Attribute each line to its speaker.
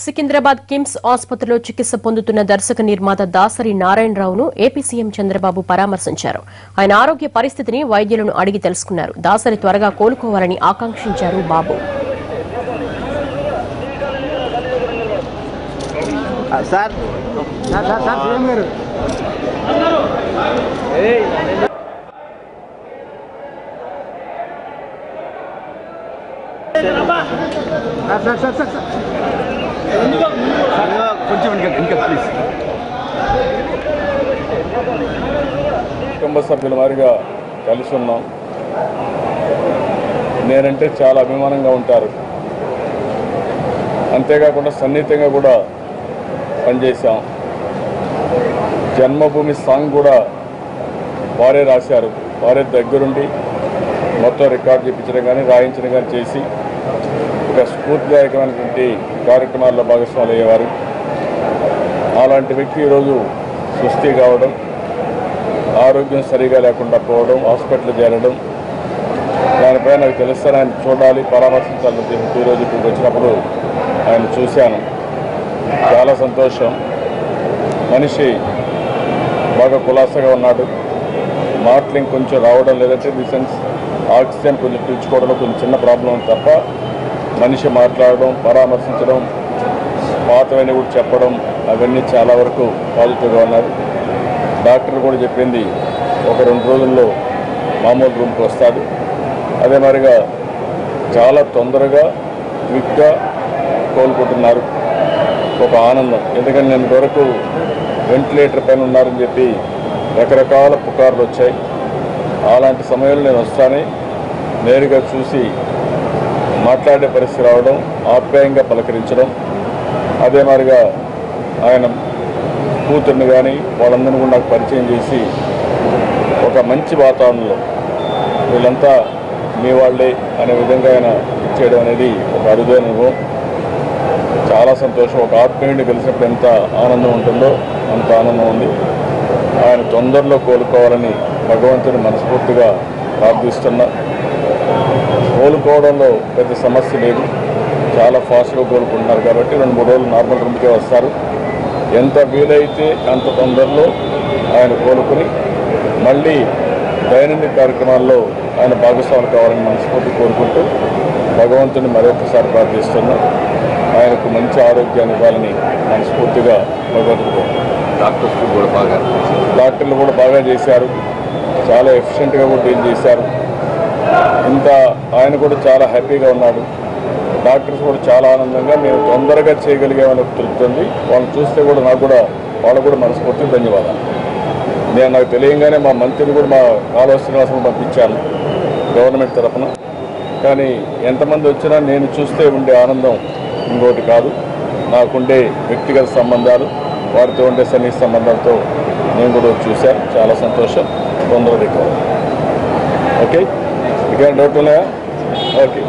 Speaker 1: సికింద్రాబాద్ కిమ్స్ ఆసుపత్రిలో చికిత్స పొందుతున్న దర్శక నిర్మాత దాసరి నారాయణరావును ఏపీ సీఎం చంద్రబాబు పరామర్శించారు. ఆయన ఆరోగ్య పరిస్థితిని వైద్యులను అడిగి తెలుసుకున్నారు. దాసరి త్వరగా కోలుకోవాలని ఆకాంక్షించారు బాబు.
Speaker 2: కుటుంబ సభ్యుల వారిగా కలిసి ఉన్నాం. నేనంటే చాలా అభిమానంగా ఉంటారు. అంతేకాకుండా సన్నిహితంగా కూడా పనిచేశాం. జన్మభూమి సాంగ్ కూడా వారే రాశారు. వారే దగ్గరుండి మొత్తం రికార్డు చేయించడం కానీ రాయించడం కానీ చేసి ఒక స్ఫూర్తిదాయకమైనటువంటి కార్యక్రమాల్లో భాగస్వాములు అయ్యేవారు. అలాంటి వ్యక్తి ఈరోజు సుస్థి కావడం, ఆరోగ్యం సరిగా లేకుండా పోవడం, హాస్పిటల్ చేరడం, దానిపై నాకు తెలుస్తాను. ఆయన చూడాలి, పరామర్శించాలని చెప్పి ఈరోజు ఇక్కడికి వచ్చినప్పుడు ఆయన చూశాను. చాలా సంతోషం. మనిషి బాగా కులాసగా ఉన్నాడు. మాటలు ఇంకొంచెం రావడం లేదంటే రీసెన్స్ ఆక్సిజన్ కొంచెం పీల్చుకోవడంలో కొంచెం చిన్న ప్రాబ్లం ఉంది తప్ప మనిషి మాట్లాడడం, పరామర్శించడం, పాతవన్నీ కూడా చెప్పడం అవన్నీ చాలా వరకు పాజిటివ్గా ఉన్నారు. డాక్టర్ కూడా చెప్పింది ఒక 2 రోజుల్లో మామూలు రూమ్కి వస్తాడు. అదే మరిగా చాలా తొందరగా క్విక్గా కోలుకుంటున్నారు. ఒక ఆనందం. ఎందుకంటే నేను వరకు వెంటిలేటర్ పైన ఉన్నారని చెప్పి రకరకాల పుకార్లు వచ్చాయి. అలాంటి సమయంలో నేను వస్తానే నేరుగా చూసి మాట్లాడే పరిస్థితి రావడం, ఆప్యాయంగా పలకరించడం, అదే మాదిరిగా ఆయన కూతుర్ని కానీ వాళ్ళందరినీ కూడా నాకు పరిచయం చేసి ఒక మంచి వాతావరణంలో వీళ్ళంతా మీ వాళ్ళే అనే విధంగా ఆయన ఇచ్చేయడం అనేది ఒక అరుదైన అనుభవం. చాలా సంతోషం. ఒక ఆత్మీయుడిని కలిసినప్పుడు ఎంత ఆనందం ఉంటుందో అంత ఆనందం ఉంది. ఆయన తొందరలో కోలుకోవాలని భగవంతుని మనస్ఫూర్తిగా ప్రార్థిస్తున్నా. కోలుకోవడంలో పెద్ద సమస్య లేదు. చాలా ఫాస్ట్గా కోలుకుంటున్నారు కాబట్టి 2-3 రోజులు నార్మల్ రూమ్కే వస్తారు. ఎంత వీలైతే అంత తొందరలో ఆయన కోలుకుని మళ్ళీ దైనందిక కార్యక్రమాల్లో ఆయన భాగస్వామి కావాలని మనస్ఫూర్తి కోరుకుంటూ భగవంతుని మరొకసారి ప్రార్థిస్తున్నా. ఆయనకు మంచి ఆరోగ్యాన్ని ఇవ్వాలని మనస్ఫూర్తిగా భగవంతుడు. డాక్టర్లు కూడా బాగా చేశారు. చాలా ఎఫిషియెంట్గా కూడా డీల్ చేశారు. ఇంత ఆయన కూడా చాలా హ్యాపీగా ఉన్నాడు. డాక్టర్స్ కూడా చాలా ఆనందంగా మేము తొందరగా చేయగలిగామని తెలుపుతుంది. వాళ్ళని చూస్తే కూడా నాకు కూడా వాళ్ళకు కూడా మనస్ఫూర్తిగా ధన్యవాదాలు. నేను నాకు తెలియగానే మా మంత్రిని కూడా మా కాలువ శ్రీనివాసం పంపించాను గవర్నమెంట్ తరఫున. కానీ ఎంతమంది వచ్చినా నేను చూస్తే ఉండే ఆనందం ఇంకోటి కాదు. నాకుండే వ్యక్తిగత సంబంధాలు, వారితో ఉండే సన్నిహిత సంబంధాలతో నేను కూడా చూశాను. చాలా సంతోషం. తొందరగా రికవర్. ఓకే, ఇంకేమైనా డౌట్ ఉన్నాయా? ఓకే.